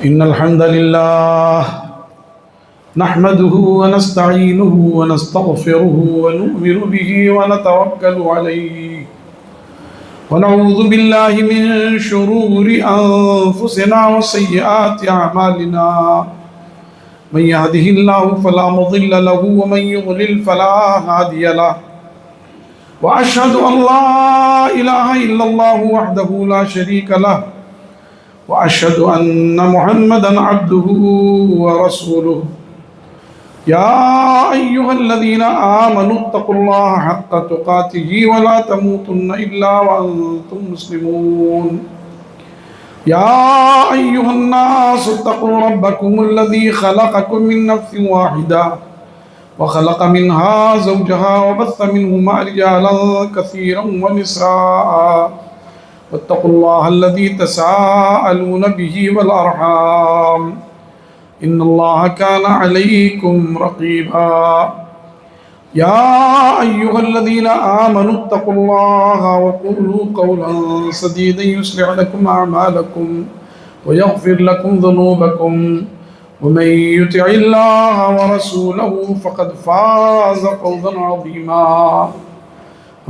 إن الحمد لله نحمده ونستعينه ونستغفره ونؤمن به ونتوكل عليه ونعوذ بالله من شرور أنفسنا وسيئات أعمالنا من يهده الله فلا مضل له ومن يضلل فلا هادي له وأشهد أن لا إله إلا الله وحده لا شريك له وأشهد أن محمدًا عبده ورسوله يا أيها الذين آمنوا اتقوا الله حق تقاته ولا تموتن إلا وأنتم مسلمون يا أيها الناس اتقوا ربكم الذي خلقكم من نفس واحدة وخلق منها زوجها وبث منهما رجالا كثيرا ونساء واتقوا الله الذي تساءلون به والأرحام إن الله كان عليكم رقيبا يا أيها الذين آمنوا اتقوا الله وقولوا قولا سديدا يصلح لكم أعمالكم ويغفر لكم ذنوبكم ومن يطع الله ورسوله فقد فاز فوزا عظيما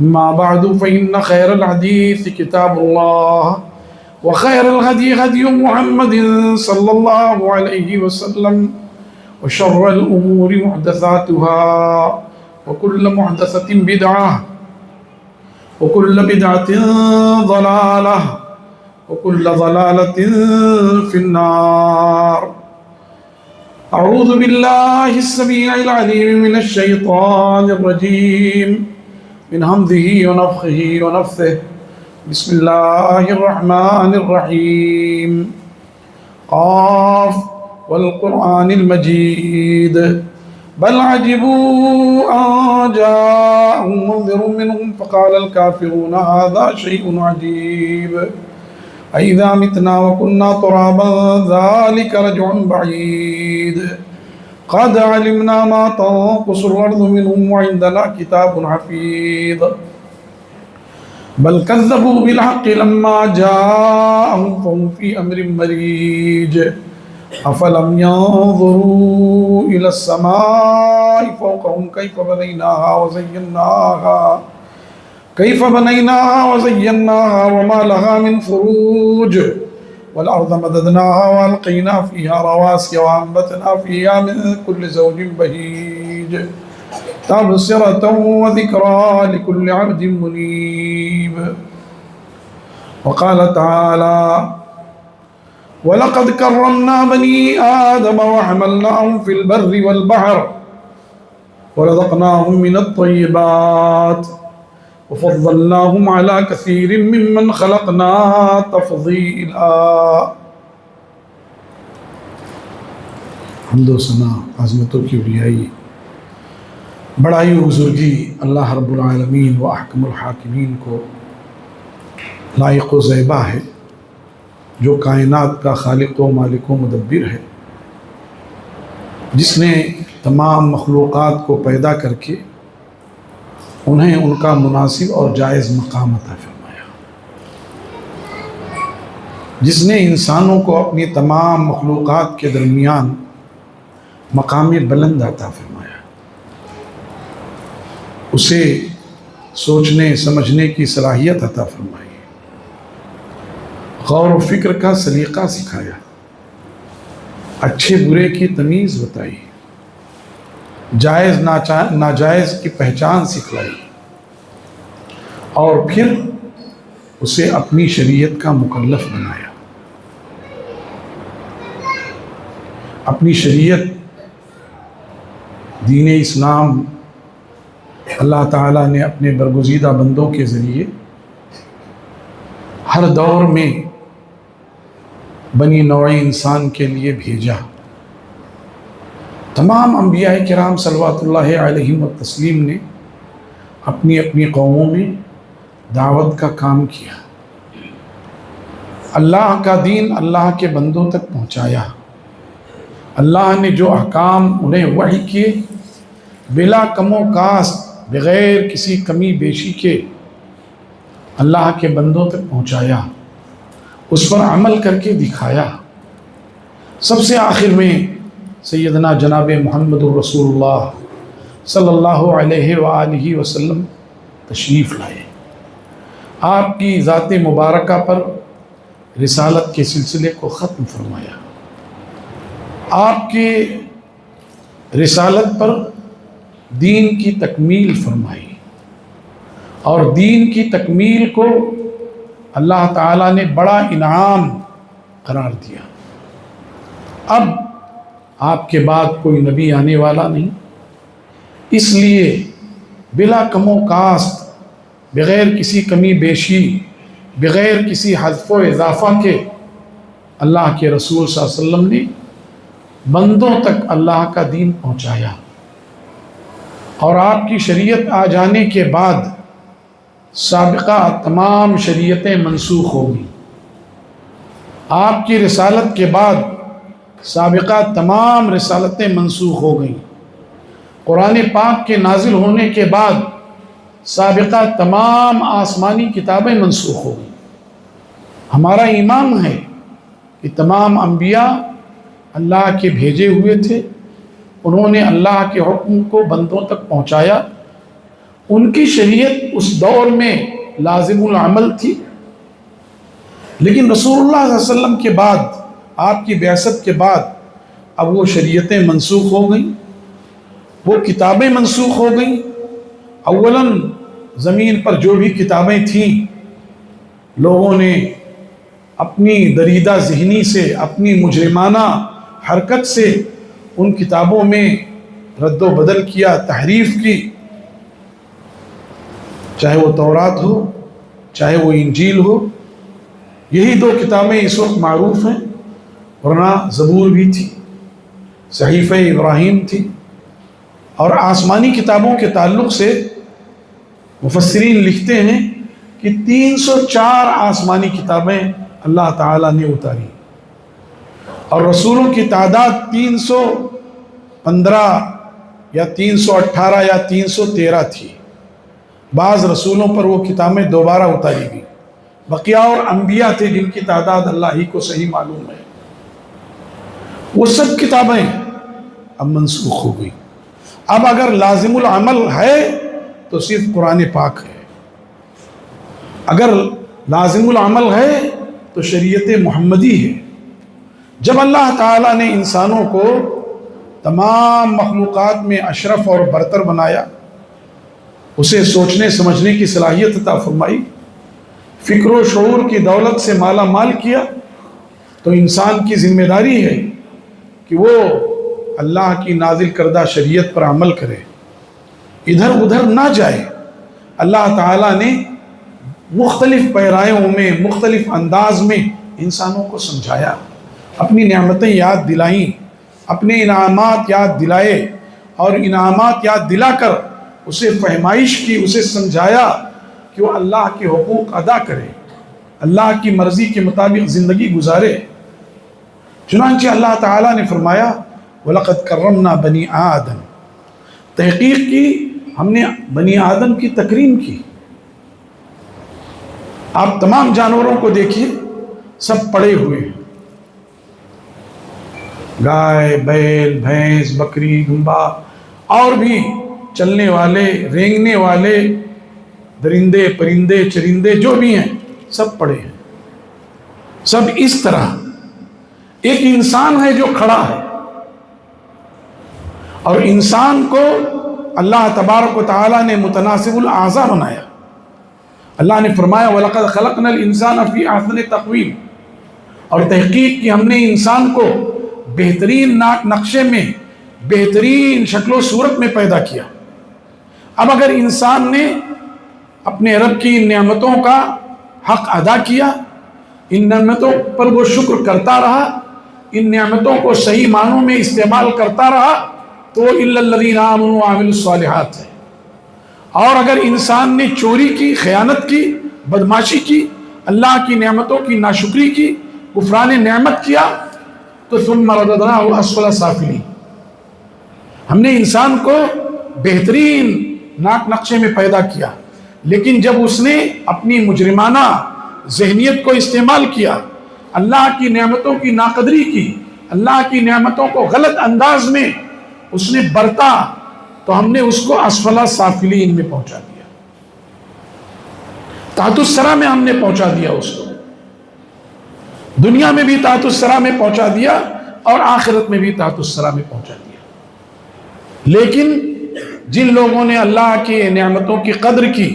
أما بعد فإن خير الحديث كتاب الله وخير الهدي هدي محمد صلى الله عليه وسلم وشر الأمور محدثاتها وكل محدثة بدعة وكل بدعة ضلالة وكل ضلالة في النار. أعوذ بالله السميع العليم من الشيطان الرجيم من همزه ونفخه ونفثه. بسم الله الرحمن الرحيم. قاف والقرآن المجيد بل عجبوا أن جاءهم منذر منهم فقال الكافرون هذا شيء عجيب أإذا متنا وكنا ترابا ذلك رجع بعيد قد علمنا ما تنقص الأرض منهم وعندنا كتاب حفيظ بل كذبوا بالحق لما جاءهم فهم في أمر مريج أفلم ينظروا إلى السماء فوقهم كيف بنيناها وزيناها وما لها من فروج والأرض مددناها وألقينا فيها رواسي وأنبتنا فيها من كل زوج بهيج تبصرة وذكرى لكل عبد منيب. وقال تعالى وَلَقَدْ كَرَّمْنَا بَنِي آدَمَ وَحَمَلْنَاهُمْ فِي الْبَرِّ وَالْبَحْرِ وَرَزَقْنَاهُمْ مِنَ الطَّيِّبَاتِ وَفَضَّلْنَاهُمْ عَلَى كَثِيرٍ مِّمَّنْ خَلَقْنَا تَفْضِيلًا. حمد و ثنا عظمتوں کی اولیائی بڑائی و بزرگی اللہ رب العالمین و احکم الحاکمین کو لائق و زیبا ہے، جو کائنات کا خالق و مالک و مدبر ہے، جس نے تمام مخلوقات کو پیدا کر کے انہیں ان کا مناسب اور جائز مقام عطا فرمایا، جس نے انسانوں کو اپنی تمام مخلوقات کے درمیان مقام بلند عطا فرمایا، اسے سوچنے سمجھنے کی صلاحیت عطا فرمائی، غور و فکر کا سلیقہ سکھایا، اچھے برے کی تمیز بتائی، جائز ناجائز کی پہچان سکھلائی، اور پھر اسے اپنی شریعت کا مکلف بنایا. اپنی شریعت دین اسلام اللہ تعالیٰ نے اپنے برگزیدہ بندوں کے ذریعے ہر دور میں بنی نوع انسان کے لیے بھیجا. تمام انبیاء کرام صلوات اللہ علیہم والتسلیم نے اپنی اپنی قوموں میں دعوت کا کام کیا، اللہ کا دین اللہ کے بندوں تک پہنچایا. اللہ نے جو احکام انہیں وحی کیے بلا کم و کاست، بغیر کسی کمی بیشی کے اللہ کے بندوں تک پہنچایا، اس پر عمل کر کے دکھایا. سب سے آخر میں سیدنا جناب محمد الرسول اللہ صلی اللہ علیہ وآلہ وسلم تشریف لائے۔ آپ کی ذات مبارکہ پر رسالت کے سلسلے کو ختم فرمایا۔ آپ کے رسالت پر دین کی تکمیل فرمائی، اور دین کی تکمیل کو اللہ تعالیٰ نے بڑا انعام قرار دیا۔ اب آپ کے بعد کوئی نبی آنے والا نہیں، اس لیے بلا کم و کاست، بغیر کسی کمی بیشی، بغیر کسی حذف و اضافہ کے اللہ کے رسول صلی اللہ علیہ وسلم نے بندوں تک اللہ کا دین پہنچایا۔ اور آپ کی شریعت آ جانے کے بعد سابقہ تمام شریعتیں منسوخ ہو گئیں۔ آپ کی رسالت کے بعد سابقہ تمام رسالتیں منسوخ ہو گئیں۔ قرآن پاک کے نازل ہونے کے بعد سابقہ تمام آسمانی کتابیں منسوخ ہو گئیں۔ ہمارا ایمان ہے کہ تمام انبیاء اللہ کے بھیجے ہوئے تھے، انہوں نے اللہ کے حکم کو بندوں تک پہنچایا۔ ان کی شریعت اس دور میں لازم العمل تھی، لیکن رسول اللہ صلی اللہ علیہ وسلم کے بعد، آپ کی بعثت کے بعد، اب وہ شریعتیں منسوخ ہو گئیں، وہ کتابیں منسوخ ہو گئیں۔ اولاً زمین پر جو بھی کتابیں تھیں، لوگوں نے اپنی دریدہ ذہنی سے، اپنی مجرمانہ حرکت سے ان کتابوں میں رد و بدل کیا، تحریف کی، چاہے وہ تورات ہو، چاہے وہ انجیل ہو۔ یہی دو کتابیں اس وقت معروف ہیں، ورنہ زبور بھی تھی، صحیفہ ابراہیم تھی۔ اور آسمانی کتابوں کے تعلق سے مفسرین لکھتے ہیں کہ 304 آسمانی کتابیں اللہ تعالیٰ نے اتاری، اور رسولوں کی تعداد 315 یا 318 یا 313 تھی۔ بعض رسولوں پر وہ کتابیں دوبارہ اتاری گئی، بقیہ اور انبیاء تھے جن کی تعداد اللہ ہی کو صحیح معلوم ہے۔ وہ سب کتابیں اب منسوخ ہو گئی۔ اب اگر لازم العمل ہے تو صرف قرآن پاک ہے، اگر لازم العمل ہے تو شریعت محمدی ہے۔ جب اللہ تعالیٰ نے انسانوں کو تمام مخلوقات میں اشرف اور برتر بنایا، اسے سوچنے سمجھنے کی صلاحیت عطا فرمائی، فکر و شعور کی دولت سے مالا مال کیا، تو انسان کی ذمہ داری ہے کہ وہ اللہ کی نازل کردہ شریعت پر عمل کرے، ادھر ادھر نہ جائے۔ اللہ تعالیٰ نے مختلف پیرایوں میں، مختلف انداز میں انسانوں کو سمجھایا، اپنی نعمتیں یاد دلائیں، اپنے انعامات یاد دلائے، اور انعامات یاد دلا کر اسے فہمائش کی، اسے سمجھایا کہ وہ اللہ کے حقوق ادا کرے، اللہ کی مرضی کے مطابق زندگی گزارے۔ چنانچہ اللہ تعالیٰ نے فرمایا وَلَقَدْ كَرَّمْنَا بَنِي آدَمَ، تحقیق کی ہم نے بنی آدم کی تکریم کی۔ آپ تمام جانوروں کو دیکھیے، سب پڑے ہوئے ہیں، گائے، بیل، بھینس، بکری، دمبا، اور بھی چلنے والے، رینگنے والے درندے، پرندے، چرندے جو بھی ہیں، سب پڑے ہیں۔ سب اس طرح ایک انسان ہے جو کھڑا ہے، اور انسان کو اللہ تبارک و تعالیٰ نے متناسب الاعضاء بنایا۔ اللہ نے فرمایا وَلَقَدْ خَلَقْنَا الْإِنسَانَ فِي أَحْسَنِ تَقْوِيمٍ، اور تحقیق کی ہم نے انسان کو بہترین نقشے میں، بہترین شکل و صورت میں پیدا کیا۔ اب اگر انسان نے اپنے رب کی ان نعمتوں کا حق ادا کیا، ان نعمتوں پر وہ شکر کرتا رہا، ان نعمتوں کو صحیح معنوں میں استعمال کرتا رہا، تو إِلَّا الَّذِينَ آمَنُوا وَعَمِلُوا الصَّالِحَاتِ ہے۔ اور اگر انسان نے چوری کی، خیانت کی، بدماشی کی، اللہ کی نعمتوں کی ناشکری کی، کفران نعمت کیا، تو ثُمَّ رَدَدْنَاهُ أَسْفَلَ سَافِلِينَ، ہم نے انسان کو بہترین نقشے میں پیدا کیا، لیکن جب اس نے اپنی مجرمانہ ذہنیت کو استعمال کیا، اللہ کی نعمتوں کی ناقدری کی، اللہ کی نعمتوں کو غلط انداز میں اس نے برتا تو ہم نے اس کو اسفل سافلین میں پہنچا دیا، تحت الثری میں ہم نے پہنچا دیا اس کو، دنیا میں بھی تحت الثری میں پہنچا دیا اور آخرت میں بھی تحت الثری میں پہنچا دیا۔ لیکن جن لوگوں نے اللہ کی نعمتوں کی قدر کی،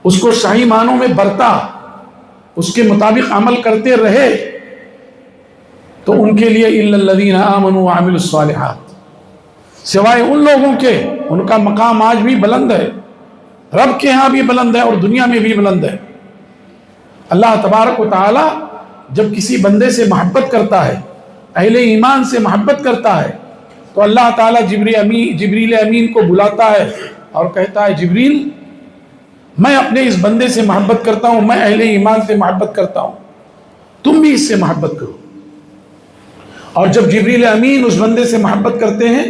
اس کو صحیح معنوں میں برتا، اس کے مطابق عمل کرتے رہے، تو ان کے لیے الا الذین آمنوا وعملوا الصالحات، سوائے ان لوگوں کے، ان کا مقام آج بھی بلند ہے، رب کے ہاں بھی بلند ہے اور دنیا میں بھی بلند ہے۔ اللہ تبارک و تعالی جب کسی بندے سے محبت کرتا ہے، اہل ایمان سے محبت کرتا ہے، تو اللہ تعالیٰ جبریل امین کو بلاتا ہے اور کہتا ہے جبریل میں اپنے اس بندے سے محبت کرتا ہوں، میں اہل ایمان سے محبت کرتا ہوں، تم بھی اس سے محبت کرو۔ اور جب جبریل امین اس بندے سے محبت کرتے ہیں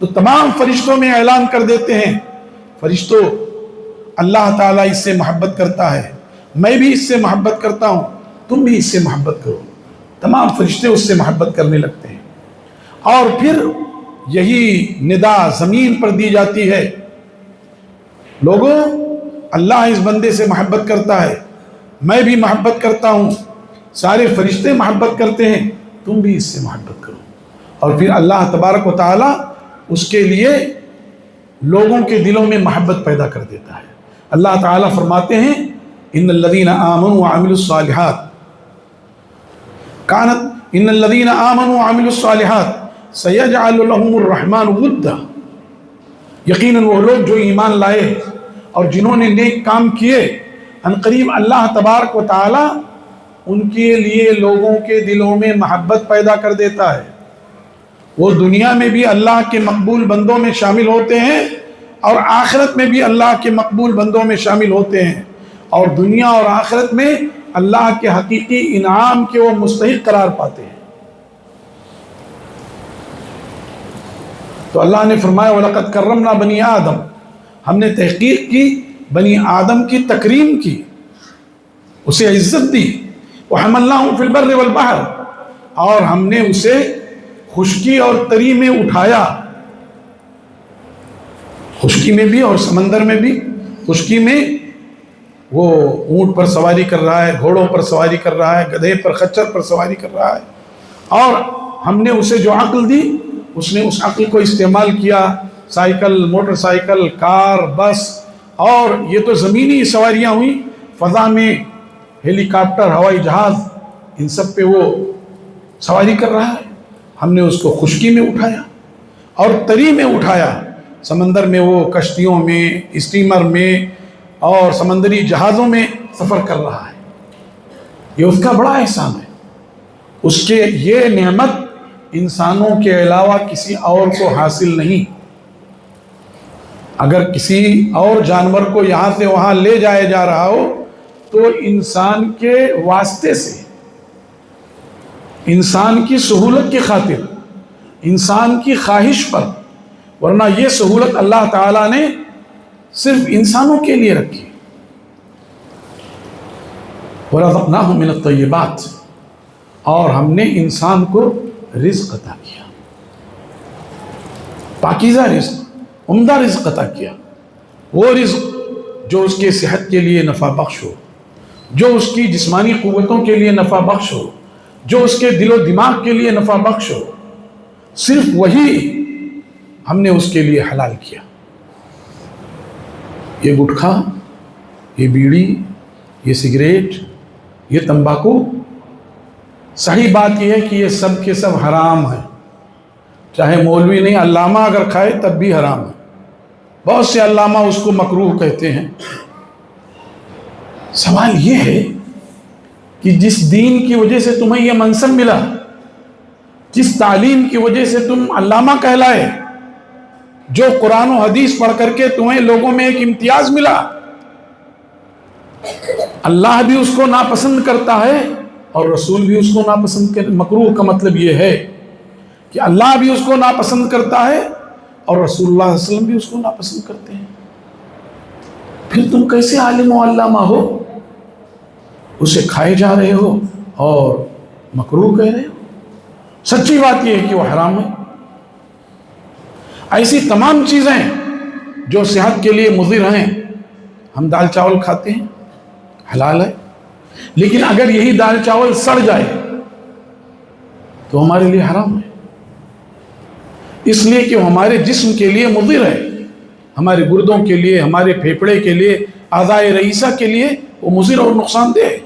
تو تمام فرشتوں میں اعلان کر دیتے ہیں، فرشتوں اللہ تعالیٰ اس سے محبت کرتا ہے، میں بھی اس سے محبت کرتا ہوں، تم بھی اس سے محبت کرو۔ تمام فرشتے اس سے محبت کرنے لگتے ہیں، اور پھر یہی ندا زمین پر دی جاتی ہے، لوگوں اللہ اس بندے سے محبت کرتا ہے، میں بھی محبت کرتا ہوں، سارے فرشتے محبت کرتے ہیں، تم بھی اس سے محبت کرو۔ اور پھر اللہ تبارک و تعالی اس کے لیے لوگوں کے دلوں میں محبت پیدا کر دیتا ہے۔ اللہ تعالیٰ فرماتے ہیں ان الذین آمنوا وعملوا الصالحات کانت ان الذین آمنوا وعملوا الصالحات سیجعل لهم الرحمن ودا، یقیناً وہ لوگ جو ایمان لائے اور جنہوں نے نیک کام کیے، عنقریب اللہ تبارک و تعالی ان کے لیے لوگوں کے دلوں میں محبت پیدا کر دیتا ہے۔ وہ دنیا میں بھی اللہ کے مقبول بندوں میں شامل ہوتے ہیں اور آخرت میں بھی اللہ کے مقبول بندوں میں شامل ہوتے ہیں، اور دنیا اور آخرت میں اللہ کے حقیقی انعام کے وہ مستحق قرار پاتے ہیں۔ تو اللہ نے فرمایا وَلَقَدْ كَرَّمْنَا بَنِي آدم، ہم نے تحقیق کی بنی آدم کی تکریم کی، اسے عزت دی، وَحَمَلْنَاهُمْ فِي الْبَرِّ وَالْبَحْرِ، اور ہم نے اسے خشکی اور تری میں اٹھایا، خشکی میں بھی اور سمندر میں بھی۔ خشکی میں وہ اونٹ پر سواری کر رہا ہے، گھوڑوں پر سواری کر رہا ہے، گدھے پر خچر پر سواری کر رہا ہے، اور ہم نے اسے جو عقل دی اس نے اس عقل کو استعمال کیا، سائیکل، موٹر سائیکل، کار، بس، اور یہ تو زمینی سواریاں ہوئیں، فضا میں ہیلی کاپٹر، ہوائی جہاز، ان سب پہ وہ سواری کر رہا ہے۔ ہم نے اس کو خشکی میں اٹھایا اور تری میں اٹھایا، سمندر میں وہ کشتیوں میں، اسٹیمر میں اور سمندری جہازوں میں سفر کر رہا ہے۔ یہ اس کا بڑا احسان ہے، اس کے یہ نعمت انسانوں کے علاوہ کسی اور کو حاصل نہیں۔ اگر کسی اور جانور کو یہاں سے وہاں لے جایا جا رہا ہو تو انسان کے واسطے سے، انسان کی سہولت کی خاطر، انسان کی خواہش پر، ورنہ یہ سہولت اللہ تعالیٰ نے صرف انسانوں کے لیے رکھی۔ وَرَزَقْنَاهُم مِّنَ الطَّيِّبَاتِ، اور ہم نے انسان کو رزق عطا کیا، پاکیزہ رزق، عمدہ رزق عطا کیا، وہ رزق جو اس کے صحت کے لیے نفع بخش ہو، جو اس کی جسمانی قوتوں کے لیے نفع بخش ہو، جو اس کے دل و دماغ کے لیے نفع بخش ہو، صرف وہی ہم نے اس کے لیے حلال کیا۔ یہ گٹکھا، یہ بیڑی، یہ سگریٹ، یہ تمباکو، صحیح بات یہ ہے کہ یہ سب کے سب حرام ہیں، چاہے مولوی نہیں، علامہ اگر کھائے تب بھی حرام ہے۔ بہت سے علامہ اس کو مکروہ کہتے ہیں۔ سوال یہ ہے کہ جس دین کی وجہ سے تمہیں یہ منصب ملا، جس تعلیم کی وجہ سے تم علامہ کہلائے، جو قرآن و حدیث پڑھ کر کے تمہیں لوگوں میں ایک امتیاز ملا، اللہ بھی اس کو ناپسند کرتا ہے اور رسول بھی اس کو ناپسند کرتا ہے۔ مکروہ کا مطلب یہ ہے کہ اللہ بھی اس کو ناپسند کرتا ہے اور رسول اللہ صلی اللہ علیہ وسلم بھی اس کو ناپسند کرتے ہیں، پھر تم کیسے عالم و علامہ ہو؟ اسے کھائے جا رہے ہو اور مکروہ کہہ رہے ہو۔ سچی بات یہ ہے کہ وہ حرام ہے۔ ایسی تمام چیزیں جو صحت کے لیے مضر ہیں، ہم دال چاول کھاتے ہیں، حلال ہے، لیکن اگر یہی دال چاول سڑ جائے تو ہمارے لیے حرام ہے، اس لیے کہ وہ ہمارے جسم کے لیے مضر ہے، ہمارے گردوں کے لیے، ہمارے پھیپھڑے کے لیے، اعضائے رئیسہ کے لیے وہ مضر اور نقصان دہ ہے،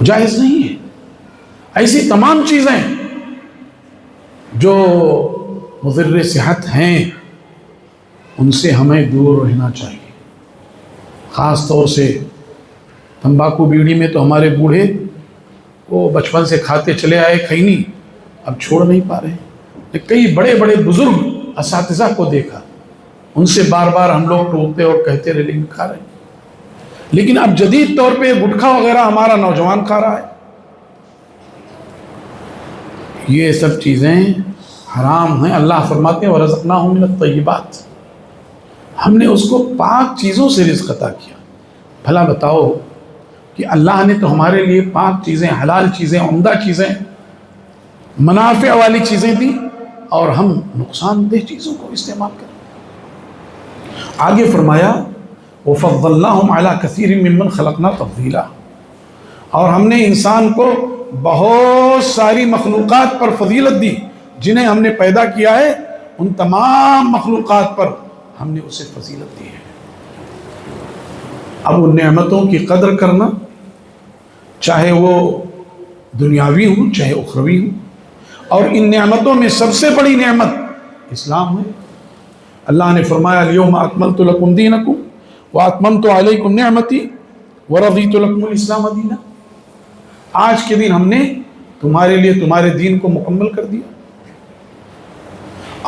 جائز نہیں ہے۔ ایسی تمام چیزیں جو مضر صحت ہیں ان سے ہمیں دور رہنا چاہیے۔ خاص طور سے تمباکو بیڑی میں تو ہمارے بوڑھے وہ بچپن سے کھاتے چلے آئے، کھینی اب چھوڑ نہیں پا رہے۔ کئی بڑے بڑے بزرگ اساتذہ کو دیکھا، ان سے بار بار ہم لوگ ٹوکتے اور کہتے رہے لیکن کھا رہے ہیں۔ لیکن اب جدید طور پہ گٹکھا وغیرہ ہمارا نوجوان کھا رہا ہے۔ یہ سب چیزیں حرام ہیں۔ اللہ فرماتے ہیں وَرَزَقْنَاهُم مِّنَ الطَّيِّبَاتِ، ہم نے اس کو پاک چیزوں سے رزق عطا کیا۔ بھلا بتاؤ کہ اللہ نے تو ہمارے لیے پاک چیزیں، حلال چیزیں، عمدہ چیزیں، منافع والی چیزیں دی، اور ہم نقصان دہ چیزوں کو استعمال کریں۔ آگے فرمایا وَفَضَّلْنَاهُمْ عَلَىٰ كَثِيرٍ مِّمَّنْ خَلَقْنَا تَفْضِيلًا، اور ہم نے انسان کو بہت ساری مخلوقات پر فضیلت دی، جنہیں ہم نے پیدا کیا ہے ان تمام مخلوقات پر ہم نے اسے فضیلت دی ہے۔ اب ان نعمتوں کی قدر کرنا، چاہے وہ دنیاوی ہوں چاہے اخروی ہوں، اور ان نعمتوں میں سب سے بڑی نعمت اسلام ہے۔ اللہ نے فرمایا اليوم اکملت لکم دینکم واتممت علیکم نعمتی ورضیت لکم الاسلام دینا، آج کے دن ہم نے تمہارے لیے تمہارے دین کو مکمل کر دیا،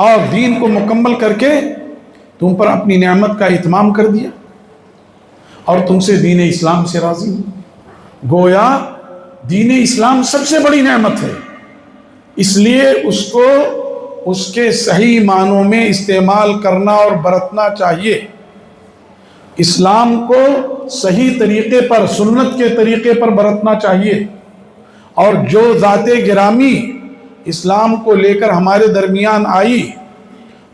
اور دین کو مکمل کر کے تم پر اپنی نعمت کا اتمام کر دیا، اور تم سے دین اسلام سے راضی ہوں۔ گویا دین اسلام سب سے بڑی نعمت ہے، اس لیے اس کو اس کے صحیح معنوں میں استعمال کرنا اور برتنا چاہیے۔ اسلام کو صحیح طریقے پر، سنت کے طریقے پر برتنا چاہیے، اور جو ذات گرامی اسلام کو لے کر ہمارے درمیان آئی،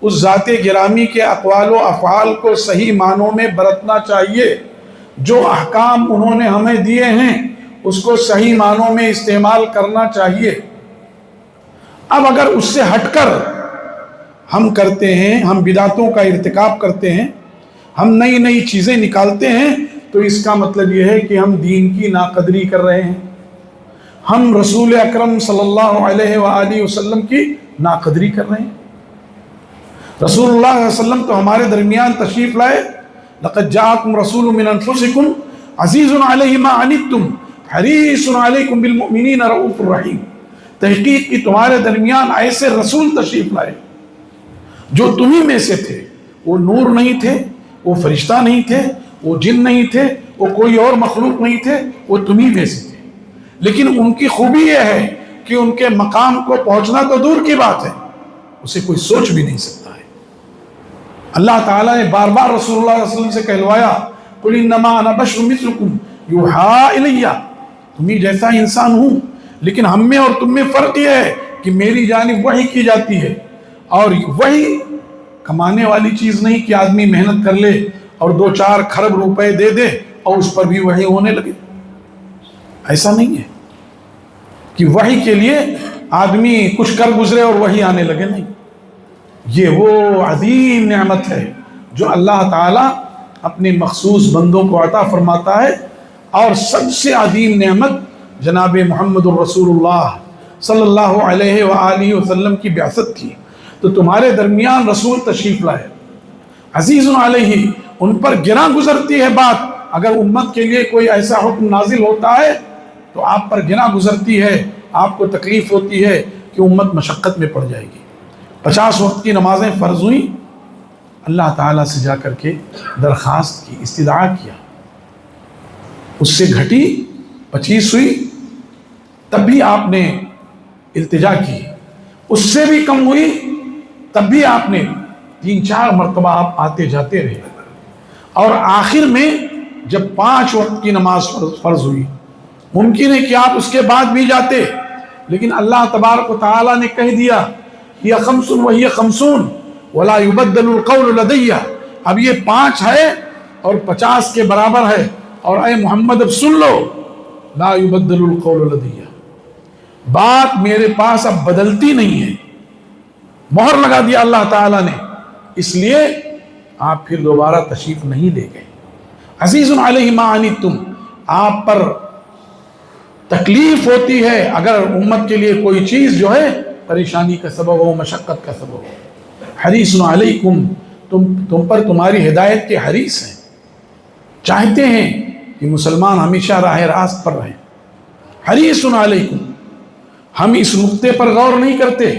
اس ذات گرامی کے اقوال و افعال کو صحیح معنوں میں برتنا چاہیے۔ جو احکام انہوں نے ہمیں دیے ہیں اس کو صحیح معنوں میں استعمال کرنا چاہیے۔ اب اگر اس سے ہٹ کر ہم کرتے ہیں، ہم بدعتوں کا ارتکاب کرتے ہیں، ہم نئی نئی چیزیں نکالتے ہیں، تو اس کا مطلب یہ ہے کہ ہم دین کی ناقدری کر رہے ہیں، ہم رسول اکرم صلی اللہ علیہ وآلہ وسلم کی ناقدری کر رہے ہیں۔ رسول اللہ صلی اللہ علیہ وسلم تو ہمارے درمیان تشریف لائے، لقد جاءکم رسول من انفسکم عزیز علیہ ما عنتم حریص علیکم بالمؤمنین رؤوف الرحیم، تحقیق کی تمہارے درمیان ایسے رسول تشریف لائے جو تمہیں میں سے تھے، وہ نور نہیں تھے، وہ فرشتہ نہیں تھے، وہ جن نہیں تھے، وہ کوئی اور مخلوق نہیں تھے، وہ تمہیں میں سے تھے، لیکن ان کی خوبی یہ ہے کہ ان کے مقام کو پہنچنا تو دور کی بات ہے، اسے کوئی سوچ بھی نہیں سکتا ہے۔ اللہ تعالیٰ نے بار بار رسول اللہ صلی اللہ علیہ وسلم سے کہلوایا قُلْ إِنَّمَا أَنَا بَشْرٌ مِثْلُكُمْ يُوحَىٰ إِلَيَّ، تمہیں جیسا انسان ہوں، لیکن ہم میں اور تم میں فرق یہ ہے کہ میری جانب وحی کی جاتی ہے، اور وحی کمانے والی چیز نہیں کہ آدمی محنت کر لے اور 2-4 کھرب روپے دے دے اور اس پر بھی وحی ہونے لگے۔ ایسا نہیں ہے کہ وحی کے لیے آدمی کچھ کر گزرے اور وحی آنے لگے، نہیں، یہ وہ عظیم نعمت ہے جو اللہ تعالیٰ اپنے مخصوص بندوں کو عطا فرماتا ہے، اور سب سے عظیم نعمت جناب محمد الرسول اللہ صلی اللہ علیہ وآلہ وسلم کی بعثت تھی۔ تو تمہارے درمیان رسول تشریف لائے، عزیز علیہ، ان پر گراں گزرتی ہے بات، اگر امت کے لیے کوئی ایسا حکم نازل ہوتا ہے تو آپ پر گراں گزرتی ہے، آپ کو تکلیف ہوتی ہے کہ امت مشقت میں پڑ جائے گی۔ 50 وقت کی نمازیں فرض ہوئیں، اللہ تعالیٰ سے جا کر کے درخواست کی، استدعا کیا، اس سے گھٹی 25 ہوئی، تب بھی آپ نے التجا کی، اس سے بھی کم ہوئی تب بھی آپ نے 3-4 مرتبہ آپ آتے جاتے رہے، اور آخر میں جب 5 وقت کی نماز فرض ہوئی، ممکن ہے کہ آپ اس کے بعد بھی جاتے، لیکن اللہ تبارک و تعالیٰ نے کہہ دیا یہ خمس وہی خمسون ولا یبدل القول لدی، اب یہ 5 ہے اور 50 کے برابر ہے، اور اے محمد اب سن لو لا یبدل القول لدی، بات میرے پاس اب بدلتی نہیں ہے، مہر لگا دیا اللہ تعالیٰ نے، اس لیے آپ پھر دوبارہ تشریف نہیں لے گئے۔ عزیز علیہ ما عنتم، آپ پر تکلیف ہوتی ہے اگر امت کے لیے کوئی چیز جو ہے پریشانی کا سبب ہو، مشقت کا سبب ہو۔ حریص علیکم، تم پر تمہاری ہدایت کے حریص ہیں، چاہتے ہیں کہ مسلمان ہمیشہ راہ راست پر رہیں۔ حریص علیکم، ہم اس نقطے پر غور نہیں کرتے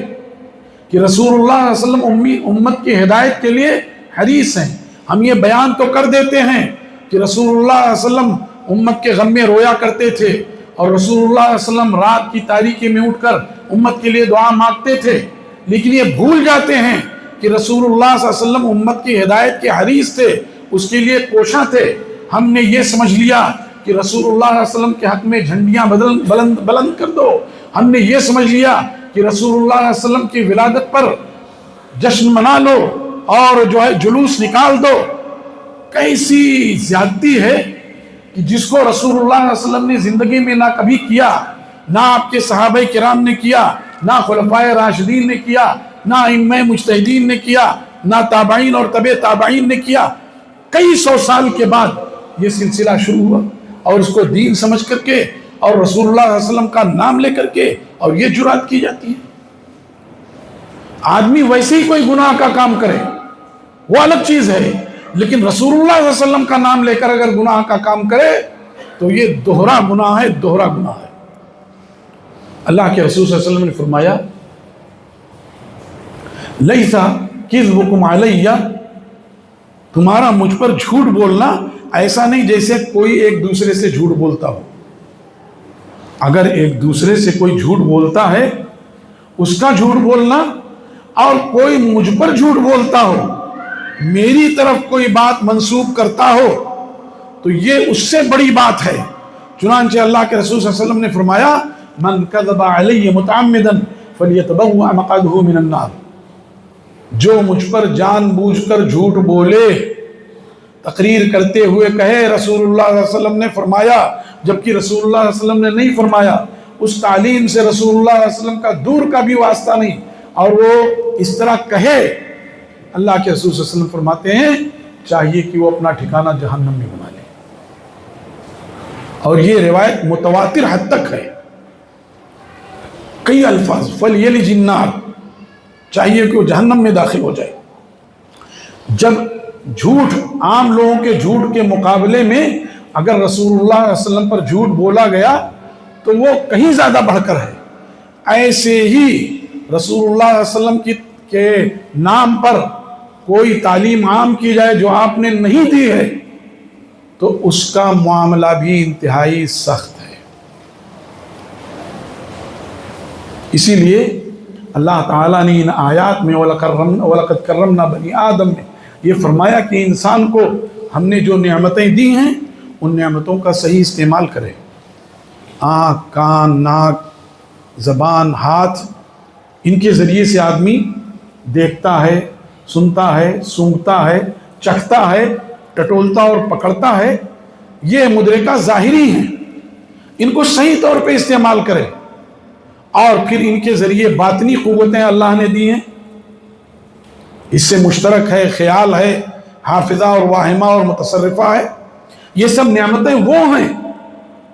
کہ رسول اللہ صلی اللہ علیہ وسلم امت کی ہدایت کے لیے حریص ہیں۔ ہم یہ بیان تو کر دیتے ہیں کہ رسول اللہ صلی اللہ علیہ وسلم امت کے غم میں رویا کرتے تھے، اور رسول اللہ صلی اللہ علیہ وسلم رات کی تاریکی میں اٹھ کر امت کے لیے دعا مانگتے تھے، لیکن یہ بھول جاتے ہیں کہ رسول اللہ صلی اللہ علیہ وسلم امت کی ہدایت کے حریص تھے، اس کے لیے کوشاں تھے۔ ہم نے یہ سمجھ لیا کہ رسول اللہ صلی اللہ علیہ وسلم کے حق میں جھنڈیاں بلند کر دو، ہم نے یہ سمجھ لیا کہ رسول اللہ علیہ وسلم کی ولادت پر جشن منا لو اور جو ہے جلوس نکال دو۔ کیسی زیادتی ہے کہ جس کو رسول اللہ علیہ وسلم نے زندگی میں نہ کبھی کیا، نہ آپ کے صحابہ کرام نے کیا، نہ خلفائے راشدین نے کیا، نہ ائمہ مجتہدین نے کیا، نہ تابعین اور تبع تابعین نے کیا۔ کئی 100 سال کے بعد یہ سلسلہ شروع ہوا، اور اس کو دین سمجھ کر کے اور رسول اللہ علیہ وسلم کا نام لے کر کے اور یہ جرات کی جاتی ہے۔ آدمی ویسے ہی کوئی گناہ کا کام کرے وہ الگ چیز ہے، لیکن رسول اللہ صلی اللہ علیہ وسلم کا نام لے کر اگر گناہ کا کام کرے تو یہ دوہرا گناہ ہے، دوہرا گناہ ہے۔ اللہ کے رسول صلی اللہ علیہ وسلم نے فرمایا لیسا کذبکم علیہ، تمہارا مجھ پر جھوٹ بولنا ایسا نہیں جیسے کوئی ایک دوسرے سے جھوٹ بولتا ہو۔ اگر ایک دوسرے سے کوئی جھوٹ بولتا ہے، اس کا جھوٹ بولنا، اور کوئی مجھ پر جھوٹ بولتا ہو، میری طرف کوئی بات منسوب کرتا ہو، تو یہ اس سے بڑی بات ہے۔ چنانچہ اللہ کے رسول صلی اللہ علیہ وسلم نے فرمایا من کذب علی متعمدا فلیتبوأ مقعدہ من النار، جو مجھ پر جان بوجھ کر جھوٹ بولے، تقریر کرتے ہوئے کہے رسول اللہ صلی اللہ علیہ وسلم نے فرمایا، جبکہ رسول اللہ صلی اللہ علیہ وسلم نے نہیں فرمایا، اس تعلیم سے رسول اللہ علیہ وسلم کا دور کا بھی واسطہ نہیں، اور وہ اس طرح کہے، اللہ کے رسول صلی اللہ علیہ وسلم فرماتے ہیں چاہیے کہ وہ اپنا ٹھکانہ جہنم میں بنا لے۔ اور یہ روایت متواتر حد تک ہے، کئی الفاظ فَلْيَلِجِ النَّارِ، چاہیے کہ وہ جہنم میں داخل ہو جائے۔ جب جھوٹ عام لوگوں کے جھوٹ کے مقابلے میں اگر رسول اللہ علیہ وسلم پر جھوٹ بولا گیا تو وہ کہیں زیادہ بڑھ کر ہے۔ ایسے ہی رسول اللہ علیہ وسلم کے نام پر کوئی تعلیم عام کی جائے جو آپ نے نہیں دی ہے تو اس کا معاملہ بھی انتہائی سخت ہے۔ اسی لیے اللہ تعالیٰ نے ان آیات میں وَلَقَدْ كَرَّمْنَا بَنِي آدم میں یہ فرمایا کہ انسان کو ہم نے جو نعمتیں دی ہیں ان نعمتوں کا صحیح استعمال کرے۔ آنکھ، کان، ناک، زبان، ہاتھ، ان کے ذریعے سے آدمی دیکھتا ہے، سنتا ہے، سونگھتا ہے، چکھتا ہے، ٹٹولتا اور پکڑتا ہے۔ یہ مدرکہ ظاہری ہیں، ان کو صحیح طور پہ استعمال کرے، اور پھر ان کے ذریعے باطنی قوتیں اللہ نے دی ہیں، اس سے مشترک ہے، خیال ہے، حافظہ اور واہمہ اور متصرفہ ہے۔ یہ سب نعمتیں وہ ہیں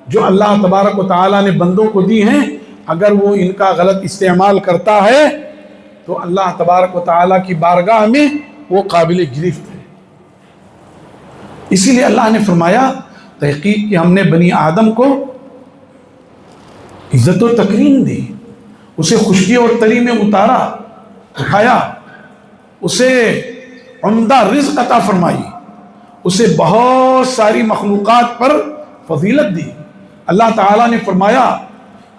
جو اللہ تبارک و تعالیٰ نے بندوں کو دی ہیں، اگر وہ ان کا غلط استعمال کرتا ہے تو اللہ تبارک و تعالیٰ کی بارگاہ میں وہ قابل گرفت ہے۔ اسی لیے اللہ نے فرمایا تحقیق کہ ہم نے بنی آدم کو عزت و تکریم دی، اسے خشکی اور تری میں اتارا، اٹھایا، اسے عمدہ رزق عطا فرمائی، اسے بہت ساری مخلوقات پر فضیلت دی۔ اللہ تعالیٰ نے فرمایا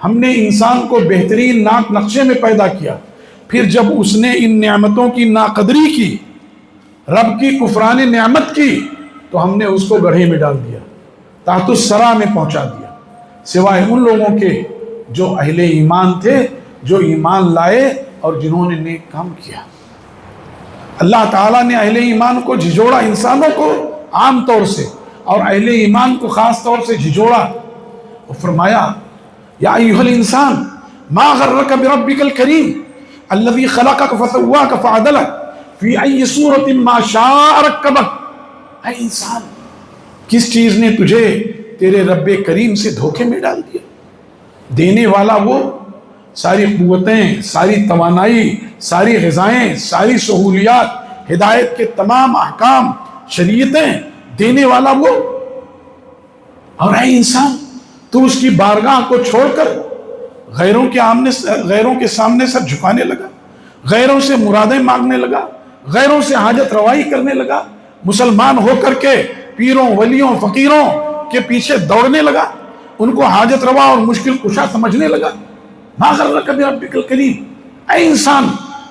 ہم نے انسان کو بہترین ناک نقشے میں پیدا کیا، پھر جب اس نے ان نعمتوں کی ناقدری کی، رب کی کفران نعمت کی، تو ہم نے اس کو گڑھے میں ڈال دیا، تحت الثری میں پہنچا دیا، سوائے ان لوگوں کے جو اہل ایمان تھے، جو ایمان لائے اور جنہوں نے نیک کام کیا۔ اللہ تعالیٰ نے اہل ایمان کو جھجوڑا، انسانوں کو عام طور سے، اور اہل ایمان کو خاص طور سے جھجوڑا، اور فرمایا یا ایھا الانسان ما غرک بربک الکریم الذی خلقک فسواک فعدلک فی ای صورت ما شاء رکبک۔ اے انسان، کس چیز نے تجھے تیرے رب کریم سے دھوکے میں ڈال دیا؟ دینے والا وہ، ساری قوتیں، ساری توانائی، ساری غذائیں، ساری سہولیات، ہدایت کے تمام احکام، شریعتیں دینے والا وہ، اور اے انسان تو اس کی بارگاہ کو چھوڑ کر غیروں کے سامنے سر جھکانے لگا، غیروں سے مرادیں مانگنے لگا، غیروں سے حاجت روائی کرنے لگا، مسلمان ہو کر کے پیروں، ولیوں، فقیروں کے پیچھے دوڑنے لگا، ان کو حاجت روا اور مشکل کشا سمجھنے لگا۔ ما غرک بربک الکریم، اے انسان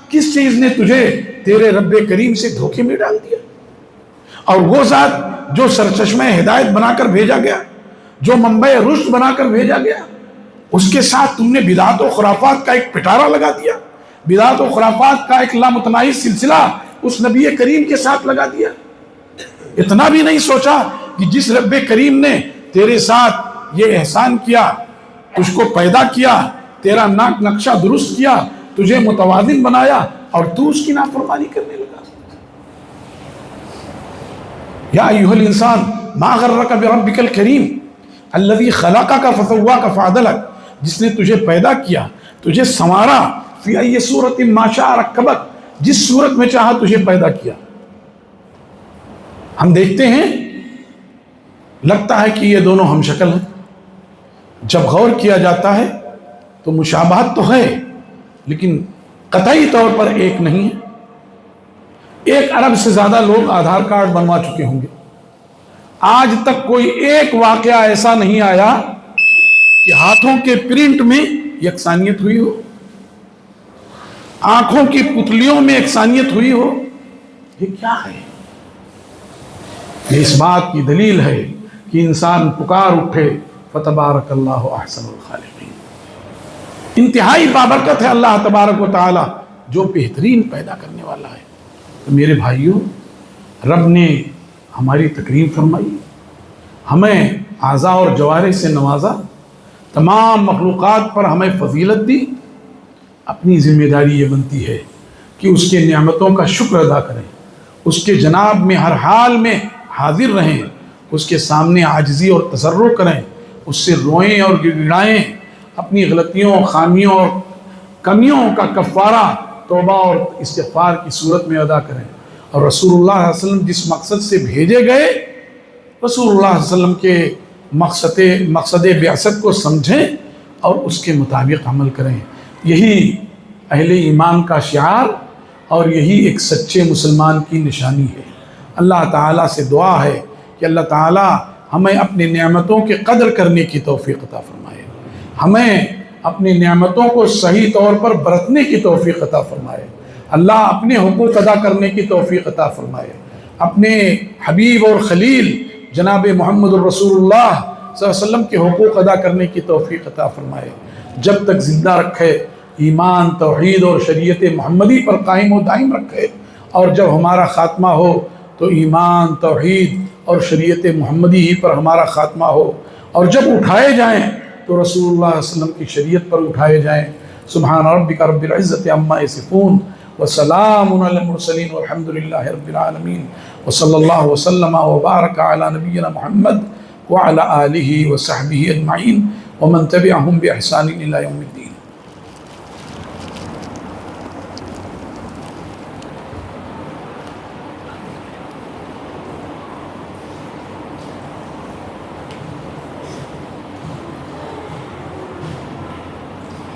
کس چیز نے تجھے تیرے رب کریم سے دھوکے میں ڈال دیا؟ اور وہ ذات جو سرچشمہ ہدایت بنا کر بھیجا گیا، جو منبع رشد بنا کر بھیجا گیا، اس کے ساتھ تم نے بدعات و خرافات کا ایک پٹارا لگا دیا، بدعات و خرافات کا ایک لامتناہی سلسلہ اس نبی کریم کے ساتھ لگا دیا۔ اتنا بھی نہیں سوچا کہ جس رب کریم نے تیرے ساتھ یہ احسان کیا، تجھ کو پیدا کیا، تیرا ناک نقشہ درست کیا، تجھے متوازن بنایا، اور تو اس کی نافرمانی کرنے لگا۔ یا ایھا الانسان ما غرک بربک الکریم الذی خلقک فسواک فعدلک، جس نے تجھے پیدا کیا، تجھے سنوارا، فی ای صورت ما شاء رکبک، جس صورت میں چاہا تجھے پیدا کیا۔ ہم دیکھتے ہیں، لگتا ہے کہ یہ دونوں ہم شکل ہیں، جب غور کیا جاتا ہے تو مشابہت تو ہے، لیکن قطعی طور پر ایک نہیں ہے۔ 1 ارب سے زیادہ لوگ آدھار کارڈ بنوا چکے ہوں گے، آج تک کوئی ایک واقعہ ایسا نہیں آیا کہ ہاتھوں کے پرنٹ میں یکسانیت ہوئی ہو، آنکھوں کی پتلیوں میں یکسانیت ہوئی ہو۔ یہ کیا ہے؟ یہ اس بات کی دلیل ہے کہ انسان پکار اٹھے فتبارک اللہ احسن الخالقین۔ انتہائی بابرکت ہے اللہ تبارک و تعالی جو بہترین پیدا کرنے والا ہے۔ تو میرے بھائیوں، رب نے ہماری تکریم فرمائی، ہمیں اعضاء اور جوارح سے نوازا، تمام مخلوقات پر ہمیں فضیلت دی۔ اپنی ذمہ داری یہ بنتی ہے کہ اس کے نعمتوں کا شکر ادا کریں، اس کے جناب میں ہر حال میں حاضر رہیں، اس کے سامنے عاجزی اور تضرع کریں، اس سے روئیں اور گڑگڑائیں، اپنی غلطیوں، خامیوں اور کمیوں کا کفارہ توبہ اور استغفار کی صورت میں ادا کریں، اور رسول اللہ صلی اللہ علیہ وسلم جس مقصد سے بھیجے گئے، رسول اللہ صلی اللہ علیہ وسلم کے مقصد بعثت کو سمجھیں اور اس کے مطابق عمل کریں۔ یہی اہل ایمان کا شعار اور یہی ایک سچے مسلمان کی نشانی ہے۔ اللہ تعالیٰ سے دعا ہے کہ اللہ تعالیٰ ہمیں اپنی نعمتوں کے قدر کرنے کی توفیق عطا فرمائے، ہمیں اپنی نعمتوں کو صحیح طور پر برتنے کی توفیق عطا فرمائے، اللہ اپنے حقوق ادا کرنے کی توفیق عطا فرمائے، اپنے حبیب اور خلیل جناب محمد الرسول اللہ صلی اللہ علیہ وسلم کے حقوق ادا کرنے کی توفیق عطا فرمائے، جب تک زندہ رکھے ایمان، توحید اور شریعت محمدی پر قائم و دائم رکھے، اور جب ہمارا خاتمہ ہو تو ایمان، توحید اور شریعت محمدی ہی پر ہمارا خاتمہ ہو، اور جب اٹھائے جائیں تو رسول اللہ صلی اللہ علیہ وسلم کی شریعت پر اٹھائے جائیں۔ سبحان ربک رب العزت عما یصفون وسلام علی المرسلین والحمد للہ رب العالمین، وصلی اللہ وسلم وبارک علی نبینا محمد وعلی آلہ وصحبہ اجمعین ومن تبعہم بإحسان الی یوم الدین۔